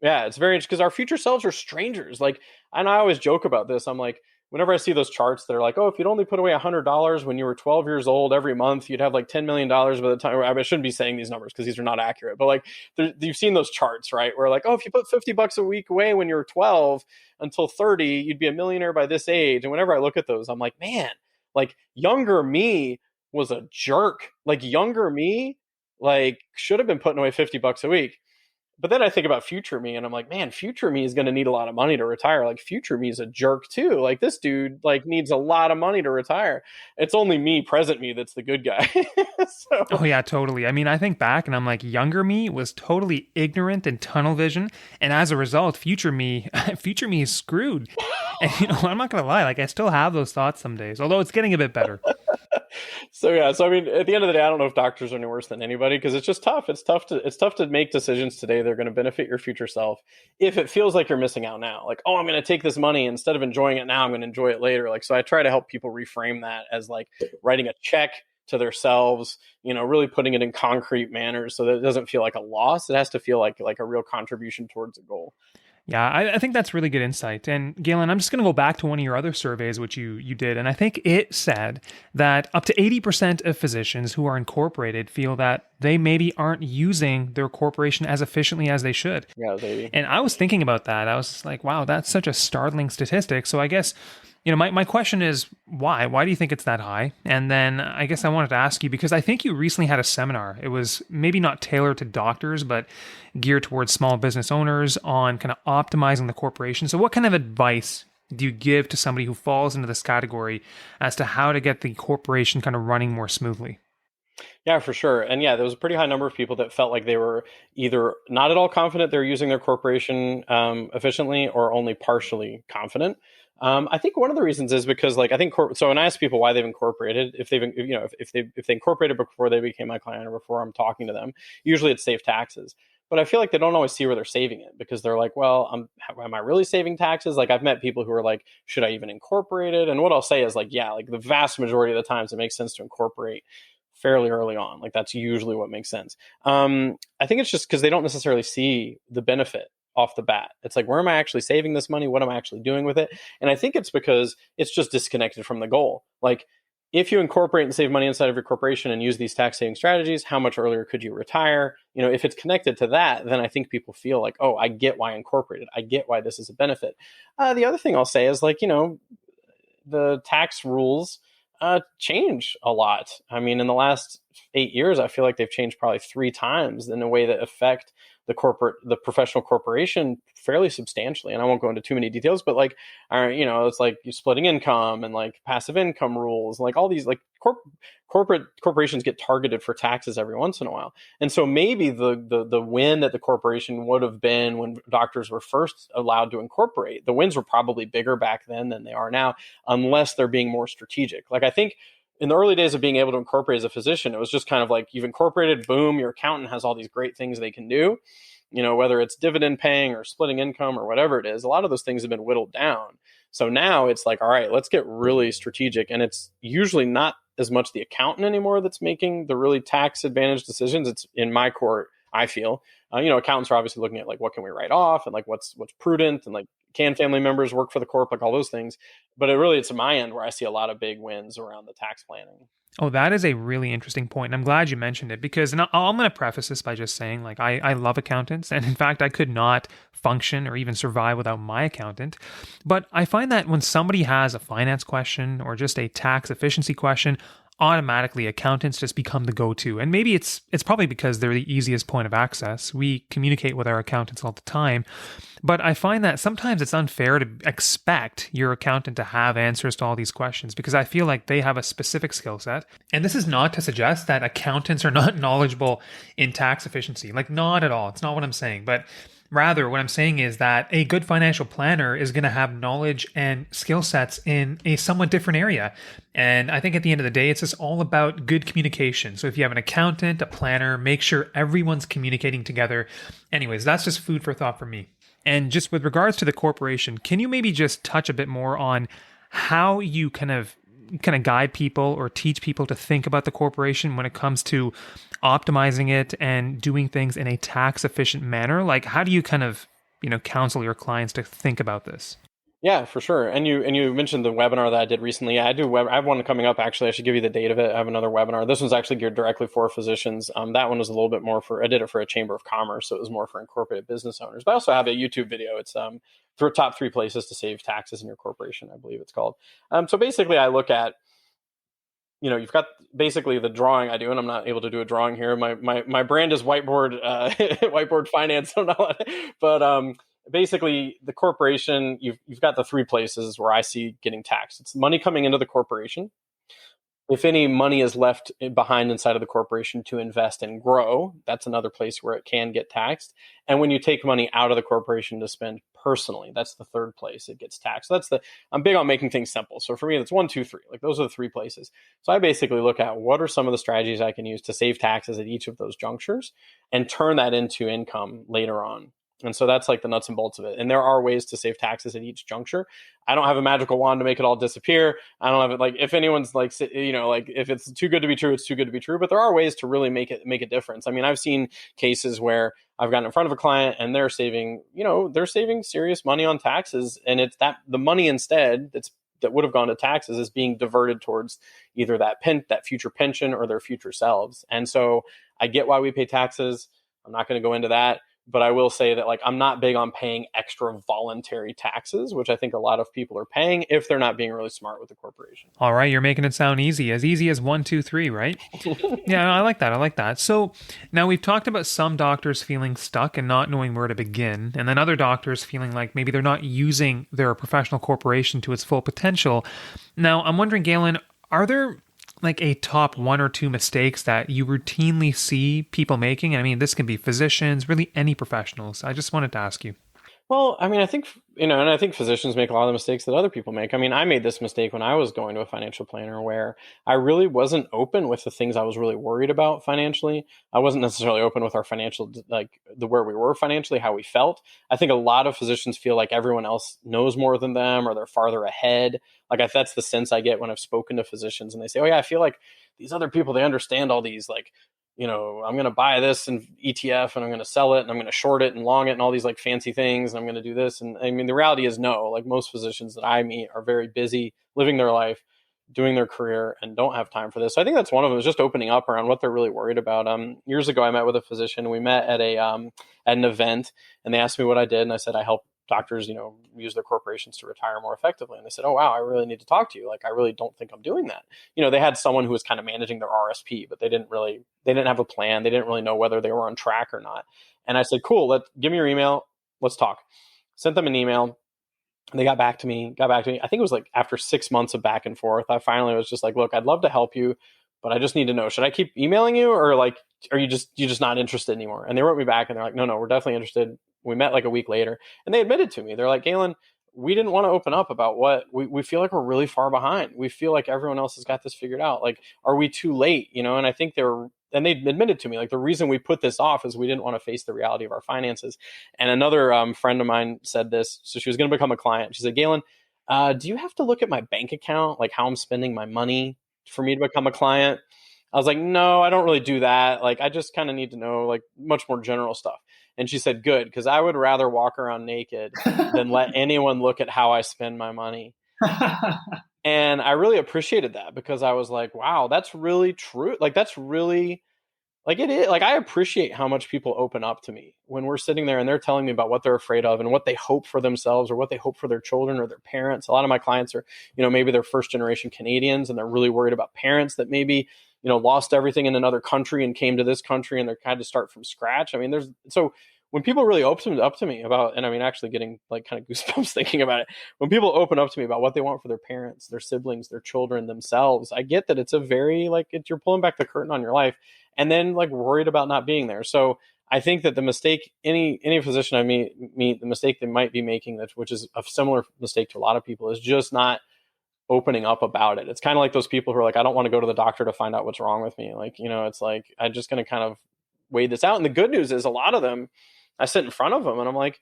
it's very interesting because our future selves are strangers. Like, and I always joke about this. I'm like, whenever I see those charts that are like, oh, if you'd only put away $100 when you were 12 years old every month, you'd have like $10 million by the time. I shouldn't be saying these numbers because these are not accurate, but like, you've seen those charts, right? Where like, oh, if you put $50 a week away when you were 12 until 30, you'd be a millionaire by this age. And whenever I look at those, I'm like, man, like, younger me was a jerk. Like, younger me, like, should have been putting away $50 a week. but then I think about future me and I'm like, man, future me is going to need a lot of money to retire. Like future me is a jerk too. Like this dude like needs a lot of money to retire. It's only me, present me, that's the good guy. So Oh yeah, totally. I mean, I think back and I'm like, younger me was totally ignorant and tunnel vision, and as a result, future me, future me is screwed. And I'm not gonna lie, like I still have those thoughts some days, although it's getting a bit better. so yeah, so I mean, at the end of the day, I don't know if doctors are any worse than anybody because it's just tough. It's tough to make decisions today that are going to benefit your future self. If it feels like you're missing out now, like oh, I'm going to take this money instead of enjoying it now, I'm going to enjoy it later. Like so, I try to help people reframe that as like writing a check to themselves, really putting it in concrete manners so that it doesn't feel like a loss. It has to feel like a real contribution towards a goal. Yeah, I think that's really good insight. And Galen, I'm just going to go back to one of your other surveys, which you did, and I think it said that up to 80% of physicians who are incorporated feel that they maybe aren't using their corporation as efficiently as they should. Yeah, baby. And I was thinking about that. I was like, wow, that's such a startling statistic. So I guess my question is why? Why do you think it's that high? And then I guess I wanted to ask you because I think you recently had a seminar. It was maybe not tailored to doctors, but geared towards small business owners on kind of optimizing the corporation. So what kind of advice do you give to somebody who falls into this category as to how to get the corporation kind of running more smoothly? Yeah, for sure. And yeah, there was a pretty high number of people that felt like they were either not at all confident they're using their corporation efficiently or only partially confident. I think one of the reasons is because, like, I think so. When I ask people why they've incorporated, if they incorporated before they became my client or before I'm talking to them, usually it's save taxes. But I feel like they don't always see where they're saving it because they're like, well, am I really saving taxes? Like I've met people who are like, should I even incorporate it? And what I'll say is like, yeah, like the vast majority of the times it makes sense to incorporate fairly early on. Like that's usually what makes sense. I think it's just because they don't necessarily see the benefit off the bat. It's like, where am I actually saving this money? What am I actually doing with it? And I think it's because it's just disconnected from the goal. Like if you incorporate and save money inside of your corporation and use these tax saving strategies, how much earlier could you retire? If it's connected to that, then I think people feel like, oh, I get why I incorporated. I get why this is a benefit. The other thing I'll say is like, the tax rules change a lot. I mean, in the last 8 years, I feel like they've changed probably 3 times in a way that affect the professional corporation fairly substantially. And I won't go into too many details, but like, it's like you splitting income and like passive income rules and like all these like corporations get targeted for taxes every once in a while. And so maybe the win that the corporation would have been when doctors were first allowed to incorporate, the wins were probably bigger back then than they are now, unless they're being more strategic. Like I think in the early days of being able to incorporate as a physician, it was just kind of like you've incorporated, boom, your accountant has all these great things they can do, whether it's dividend paying or splitting income or whatever it is. A lot of those things have been whittled down. So now it's like, all right, let's get really strategic. And it's usually not as much the accountant anymore that's making the really tax advantage decisions. It's in my court, I feel. Accountants are obviously looking at like, what can we write off and like what's prudent and like, can family members work for the corp, like all those things. But it's my end where I see a lot of big wins around the tax planning. Oh, that is a really interesting point. And I'm glad you mentioned it because and I'm going to preface this by just saying, like, I love accountants. And in fact, I could not function or even survive without my accountant. But I find that when somebody has a finance question or just a tax efficiency question, automatically accountants just become the go-to. And maybe it's probably because they're the easiest point of access. We communicate with our accountants all the time. But I find that sometimes it's unfair to expect your accountant to have answers to all these questions because I feel like they have a specific skill set. And this is not to suggest that accountants are not knowledgeable in tax efficiency. Like, not at all. It's not what I'm saying. But rather, what I'm saying is that a good financial planner is going to have knowledge and skill sets in a somewhat different area. And I think at the end of the day, it's just all about good communication. So if you have an accountant, a planner, make sure everyone's communicating together. Anyways, that's just food for thought for me. And just with regards to the corporation, can you maybe just touch a bit more on how you kind of guide people or teach people to think about the corporation when it comes to optimizing it and doing things in a tax efficient manner? Like, how do you kind of, counsel your clients to think about this? Yeah, for sure. And you mentioned the webinar that I did recently. Yeah, I have one coming up. Actually, I should give you the date of it. I have another webinar. This one's actually geared directly for physicians. That one was a little bit more I did it for a chamber of commerce, so it was more for incorporated business owners. But I also have a YouTube video. It's for top 3 places to save taxes in your corporation, I believe it's called. So basically, I look at you've got basically the drawing I do, and I'm not able to do a drawing here. My brand is whiteboard, whiteboard finance. I'm not, but basically the corporation, you've got the three places where I see getting taxed. It's money coming into the corporation. If any money is left behind inside of the corporation to invest and grow, that's another place where it can get taxed. And when you take money out of the corporation to spend personally, that's the third place it gets taxed. So I'm big on making things simple. So for me, it's 1, 2, 3. Like those are the three places. So I basically look at what are some of the strategies I can use to save taxes at each of those junctures and turn that into income later on. And so that's like the nuts and bolts of it. And there are ways to save taxes at each juncture. I don't have a magical wand to make it all disappear. I don't have it, like, if anyone's like, like if it's too good to be true, it's too good to be true. But there are ways to really make a difference. I mean, I've seen cases where I've gotten in front of a client and they're saving serious money on taxes. And it's that the money instead that would have gone to taxes is being diverted towards either that future pension or their future selves. And so I get why we pay taxes. I'm not going to go into that. But I will say that, like, I'm not big on paying extra voluntary taxes, which I think a lot of people are paying if they're not being really smart with the corporation. All right, you're making it sound easy as 1, 2, 3, right? Yeah, I like that. So now we've talked about some doctors feeling stuck and not knowing where to begin, and then other doctors feeling like maybe they're not using their professional corporation to its full potential. Now, I'm wondering, Galen, are there like a top 1 or 2 mistakes that you routinely see people making? I mean, this can be physicians, really any professionals. I just wanted to ask you. Well, I mean, I think, and I think physicians make a lot of the mistakes that other people make. I mean, I made this mistake when I was going to a financial planner where I really wasn't open with the things I was really worried about financially. I wasn't necessarily open with our financial, like where we were financially, how we felt. I think a lot of physicians feel like everyone else knows more than them or they're farther ahead. Like that's the sense I get when I've spoken to physicians and they say, oh yeah, I feel like these other people, they understand all these, like, I'm going to buy this in ETF and I'm going to sell it and I'm going to short it and long it and all these like fancy things. And I'm going to do this. And I mean, the reality is no, like most physicians that I meet are very busy living their life, doing their career and don't have time for this. So I think that's one of them, is just opening up around what they're really worried about. Years ago, I met with a physician. We met at at an event and they asked me what I did. And I said, I help doctors, use their corporations to retire more effectively. And they said, oh, wow, I really need to talk to you. Like, I really don't think I'm doing that. They had someone who was kind of managing their RSP, but they didn't have a plan. They didn't really know whether they were on track or not. And I said, cool, give me your email. Let's talk. Sent them an email. They got back to me. I think it was like after 6 months of back and forth, I finally was just like, look, I'd love to help you, but I just need to know, should I keep emailing you or like, are you just not interested anymore? And they wrote me back and they're like, no, we're definitely interested. We met like a week later and they admitted to me, they're like, Galen, we didn't want to open up about what we feel like we're really far behind. We feel like everyone else has got this figured out. Like, are we too late? And I think and they admitted to me, like, the reason we put this off is we didn't want to face the reality of our finances. And another friend of mine said this. So she was going to become a client. She said, Galen, do you have to look at my bank account, like how I'm spending my money for me to become a client? I was like, no, I don't really do that. Like, I just kind of need to know like much more general stuff. And she said, good, because I would rather walk around naked than let anyone look at how I spend my money. And I really appreciated that because I was like, wow, that's really true. Like, that's really, like, it is. Like, I appreciate how much people open up to me when we're sitting there and they're telling me about what they're afraid of and what they hope for themselves or what they hope for their children or their parents. A lot of my clients are, maybe they're first generation Canadians and they're really worried about parents that maybe, lost everything in another country and came to this country and they're kind of start from scratch. I mean, so when people really open up to me about, and I mean, actually getting like kind of goosebumps thinking about it, when people open up to me about what they want for their parents, their siblings, their children, themselves, I get that it's a very, like, you're pulling back the curtain on your life and then like worried about not being there. So I think that the mistake, any physician I meet, the mistake they might be making, which is a similar mistake to a lot of people, is just not opening up about it. It's kind of like those people who are like, I don't want to go to the doctor to find out what's wrong with me. Like, it's like, I'm just going to kind of wade this out. And the good news is a lot of them, I sit in front of them and I'm like,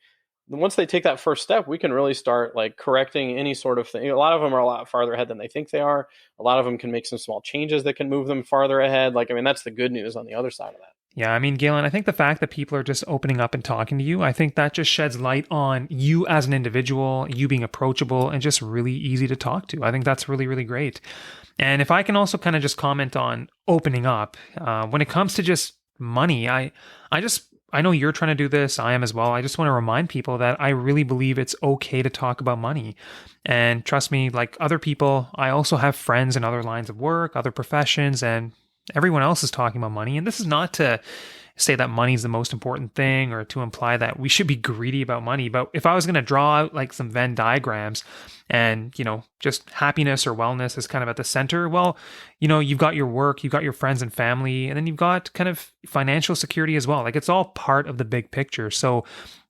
once they take that first step, we can really start like correcting any sort of thing. A lot of them are a lot farther ahead than they think they are. A lot of them can make some small changes that can move them farther ahead. Like, I mean, that's the good news on the other side of that. Yeah, I mean, Galen, I think the fact that people are just opening up and talking to you, I think that just sheds light on you as an individual, you being approachable and just really easy to talk to. I think that's really, really great. And if I can also kind of just comment on opening up, when it comes to just money, I just I know you're trying to do this. I am as well. I just want to remind people that I really believe it's okay to talk about money. And trust me, like other people, I also have friends in other lines of work, other professions, and everyone else is talking about money. And this is not to say that money is the most important thing or to imply that we should be greedy about money. But if I was going to draw out like some Venn diagrams and, just happiness or wellness is kind of at the center, well, you've got your work, you've got your friends and family, and then you've got kind of financial security as well. Like it's all part of the big picture. So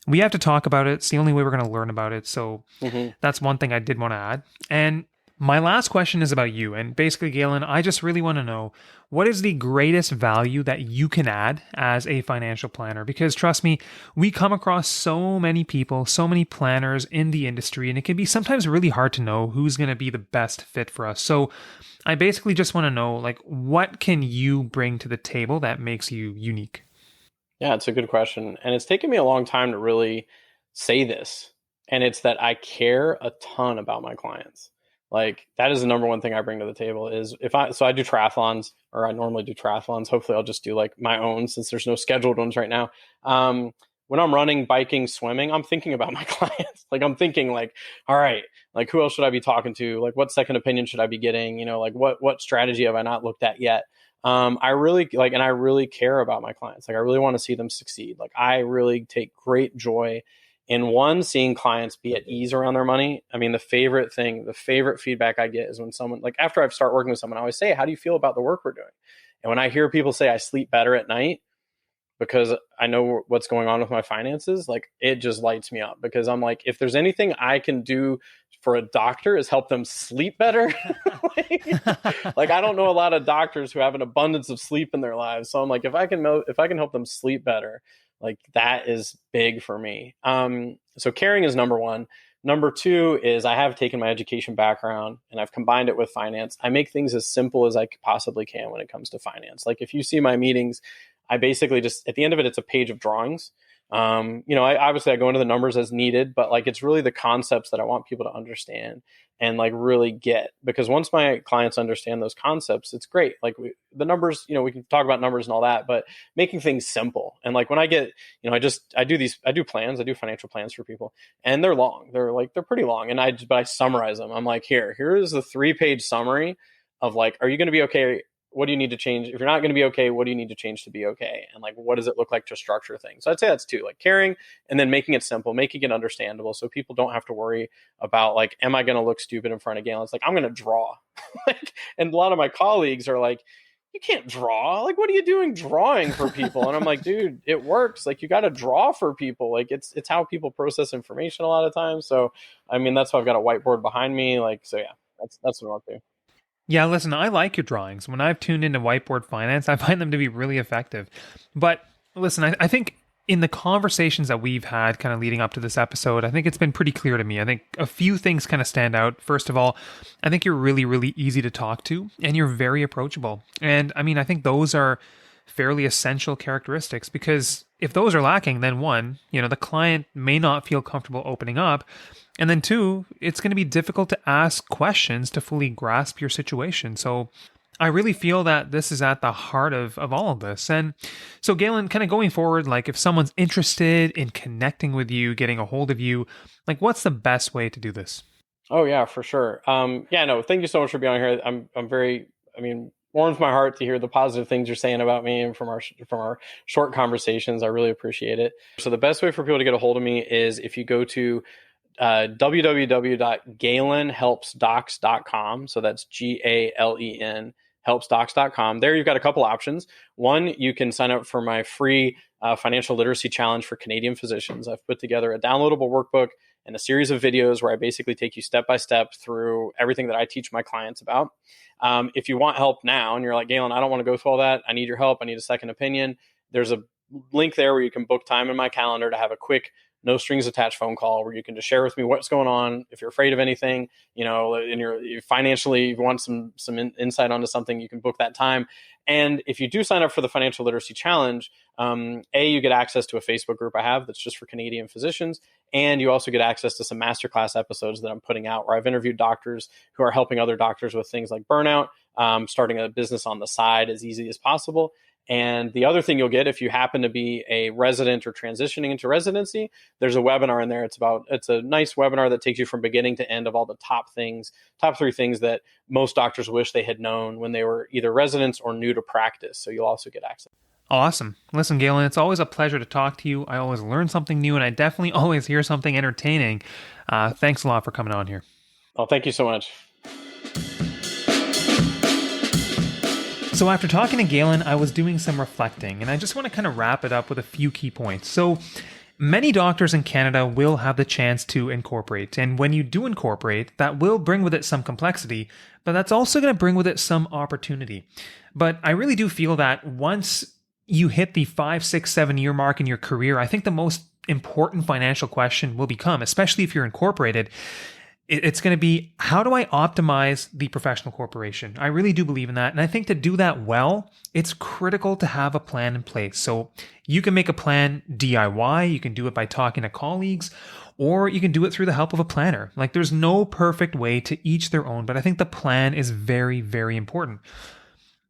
we have to talk about it. It's the only way we're going to learn about it. So that's one thing I did want to add. And my last question is about you. And basically, Galen, I just really want to know what is the greatest value that you can add as a financial planner? Because trust me, we come across so many people, so many planners in the industry, and it can be sometimes really hard to know who's going to be the best fit for us. So I basically just want to know, like, what can you bring to the table that makes you unique? Yeah, it's a good question. And it's taken me a long time to really say this. And it's that I care a ton about my clients. Like that is the number one thing I bring to the table is I do triathlons, or I normally do triathlons. Hopefully I'll just do like my own since there's no scheduled ones right now. When I'm running, biking, swimming, I'm thinking about my clients. Like I'm thinking like, all right, like who else should I be talking to? Like what second opinion should I be getting? Like what strategy have I not looked at yet? I really care about my clients. Like I really want to see them succeed. Like I really take great joy in seeing clients be at ease around their money. I mean, the favorite feedback I get is when someone, like after I start working with someone, I always say, how do you feel about the work we're doing? And when I hear people say I sleep better at night because I know what's going on with my finances, like it just lights me up, because I'm like, if there's anything I can do for a doctor is help them sleep better. like I don't know a lot of doctors who have an abundance of sleep in their lives. So I'm like, if I can help them sleep better, like that is big for me. So caring is number one. Number two is I have taken my education background and I've combined it with finance. I make things as simple as I possibly can when it comes to finance. Like if you see my meetings, I basically just, at the end of it, it's a page of drawings. I go into the numbers as needed, but like it's really the concepts that I want people to understand and like really get, because once my clients understand those concepts, it's great. Like the numbers, we can talk about numbers and all that, but making things simple. And like when I get, I do plans, I do financial plans for people, and they're long. They're pretty long. And I summarize them. I'm like, here is the 3-page summary of like, are you going to be okay? What do you need to change? If you're not going to be okay, what do you need to change to be okay? And like, what does it look like to structure things? So I'd say that's two, like caring and then making it simple, making it understandable. So people don't have to worry about like, am I going to look stupid in front of Galen? It's like, I'm going to draw. And a lot of my colleagues are like, you can't draw. Like, what are you doing drawing for people? And I'm like, dude, it works. Like you got to draw for people. Like it's how people process information a lot of times. So, I mean, that's why I've got a whiteboard behind me. Like, so yeah, that's what I'll do. Yeah, listen, I like your drawings. When I've tuned into whiteboard finance, I find them to be really effective. But listen, I think in the conversations that we've had kind of leading up to this episode, I think it's been pretty clear to me. I think a few things kind of stand out. First of all, I think you're really, really easy to talk to and you're very approachable. And I mean, I think those are fairly essential characteristics, because if those are lacking, then one, the client may not feel comfortable opening up. And then two, it's going to be difficult to ask questions to fully grasp your situation. So I really feel that this is at the heart of all of this. And so Galen, kind of going forward, like if someone's interested in connecting with you, getting a hold of you, like what's the best way to do this? Oh yeah, for sure. Thank you so much for being on here. Warms my heart to hear the positive things you're saying about me and from our short conversations. I really appreciate it. So the best way for people to get a hold of me is if you go to www.galenhelpsdocs.com. So that's GALEN helpsdocs.com. There you've got a couple options. One, you can sign up for my free financial literacy challenge for Canadian physicians. I've put together a downloadable workbook and a series of videos where I basically take you step by step through everything that I teach my clients about. If you want help now and you're like, Galen, I don't want to go through all that. I need your help. I need a second opinion. There's a link there where you can book time in my calendar to have a quick, no strings attached phone call where you can just share with me what's going on. If you're afraid of anything, and you financially want some insight onto something, you can book that time. And if you do sign up for the Financial Literacy Challenge, you get access to a Facebook group I have that's just for Canadian physicians. And you also get access to some masterclass episodes that I'm putting out where I've interviewed doctors who are helping other doctors with things like burnout, starting a business on the side as easy as possible. And the other thing you'll get if you happen to be a resident or transitioning into residency, there's a webinar in there. It's a nice webinar that takes you from beginning to end of all the top 3 things that most doctors wish they had known when they were either residents or new to practice. So you'll also get access. Awesome. Listen, Galen, it's always a pleasure to talk to you. I always learn something new, and I definitely always hear something entertaining. Thanks a lot for coming on here. Oh, thank you so much. So after talking to Galen, I was doing some reflecting, and I just want to kind of wrap it up with a few key points. So many doctors in Canada will have the chance to incorporate, and when you do incorporate, that will bring with it some complexity, but that's also going to bring with it some opportunity. But I really do feel that once you hit the 5, 6, 7 year mark in your career, I think the most important financial question will become, especially if you're incorporated, it's going to be, how do I optimize the professional corporation? I really do believe in that. And I think to do that well, it's critical to have a plan in place. So you can make a plan DIY, you can do it by talking to colleagues, or you can do it through the help of a planner. Like, there's no perfect way, to each their own, but I think the plan is very, very important.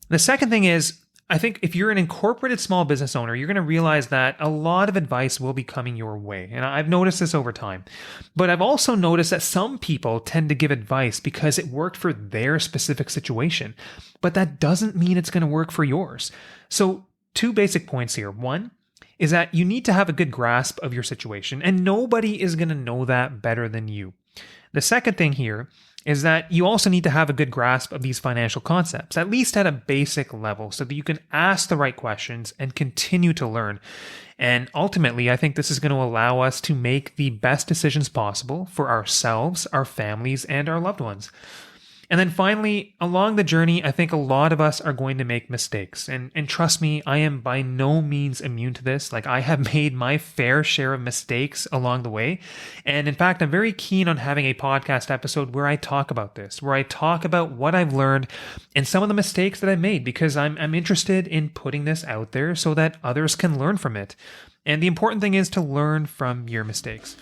The second thing is, I think if you're an incorporated small business owner, you're going to realize that a lot of advice will be coming your way. And I've noticed this over time. But I've also noticed that some people tend to give advice because it worked for their specific situation. But that doesn't mean it's going to work for yours. So 2 basic points here. One is that you need to have a good grasp of your situation, and nobody is going to know that better than you. The second thing here is that you also need to have a good grasp of these financial concepts, at least at a basic level, so that you can ask the right questions and continue to learn. And ultimately, I think this is going to allow us to make the best decisions possible for ourselves, our families, and our loved ones. And then finally, along the journey, I think a lot of us are going to make mistakes. And trust me, I am by no means immune to this. Like, I have made my fair share of mistakes along the way. And in fact, I'm very keen on having a podcast episode where I talk about this, where I talk about what I've learned and some of the mistakes that I've made, because I'm interested in putting this out there so that others can learn from it. And the important thing is to learn from your mistakes.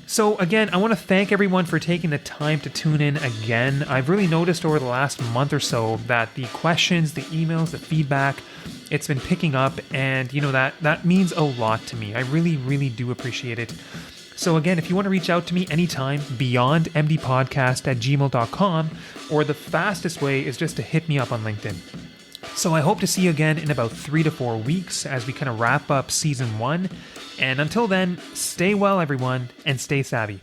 So again, I want to thank everyone for taking the time to tune in again. I've really noticed over the last month or so that the questions, the emails, the feedback, it's been picking up, and that means a lot to me. I really, really do appreciate it. So again, if you want to reach out to me anytime, beyondmdpodcast@gmail.com, or the fastest way is just to hit me up on LinkedIn. So I hope to see you again in about 3 to 4 weeks as we kind of wrap up season 1. And until then, stay well, everyone, and stay savvy.